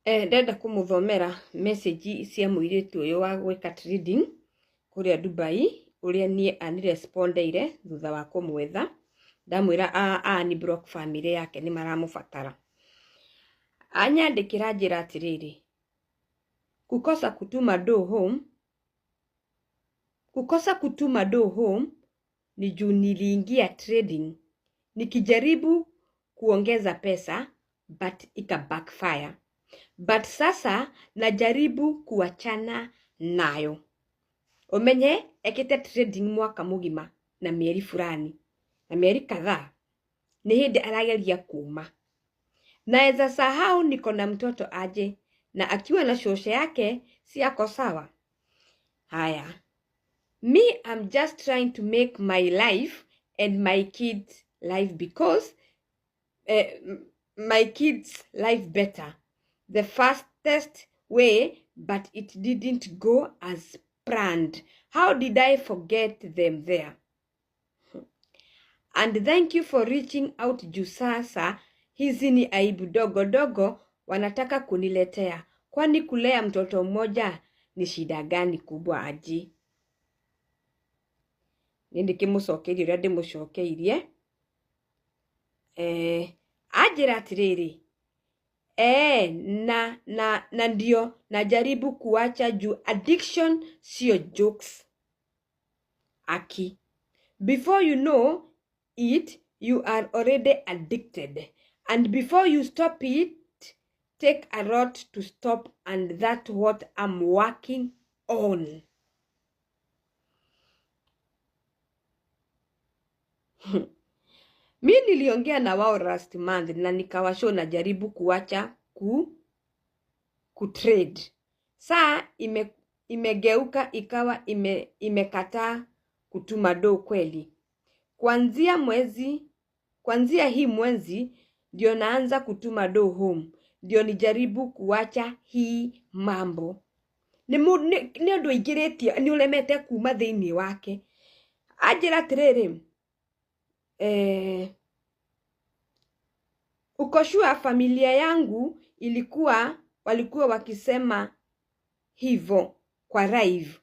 Ndenda kumuthomera message cia muiritu uyu wa gwika trading kuria Dubai uria nie ani respondeire thutha wa kumwetha ndamwira ni block family yake ni maramufatara. Anyandikira njira atiriri, kukosa kutuma do home ni juu niliingia trading nikijaribu kuongeza pesa but ika backfire. But sasa najaribu kuachana nayo. Umenye ekete trading mwaka mugima na mieri fulani na mieri kadhaa ni hindi arageria kuma. Naeza sahau niko na mtoto aje na akiwa na shoshe yake si ako sawa. Haya, me I'm just trying to make my life and my kids life because my kids life better the fastest way, but it didn't go as planned. How did I forget them there? And thank you for reaching out juu sasa hizi ni aibu dogo dogo wanataka kuniletea. Kwani kulea mtoto mmoja ni shida gani kubwa aji? Nindikimucokeirie uria ndimucokeirie. Ajira atiriri. Na ndio najaribu kuacha juu addiction sio jokes. Aki. Before you know it, you are already addicted. And before you stop it, take a lot to stop, and that's what I'm working on. Mi niliongea na wao last month na nikawashow na jaribu kuacha kutrade. Saa imegeuka ikawa imekataa kutuma do kweli. Kuanzia hii mwezi ndio naanza kutuma do home. Ndio nijaribu kuacha hii mambo. Ni undu igiretie ni ulemete kuma thiini wake. Ajira tiriri. Ukoshua familia yangu walikuwa wakisema hivyo kwa live.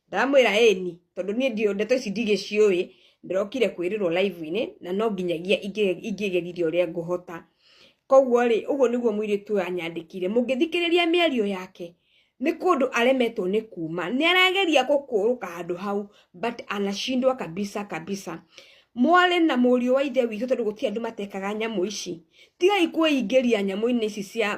Ndamwira eni tondu nie ndio ndeto ici ndigicioi ndrokire kwirirwo live ini na no nginyagia ingigeririe uria nguhota. Koguo ri uguo niguo muiritu anyandikire. Mungithikiriria miario yake ni kundu aremetwo ni kuma. Ni arageria gukuruka handu hau but anashindwa kabisa. Mwale na murio wa ithe witũ tondu guti andu matekaga nyamu ici. Tigai kuingeria nyamu-ini ici cia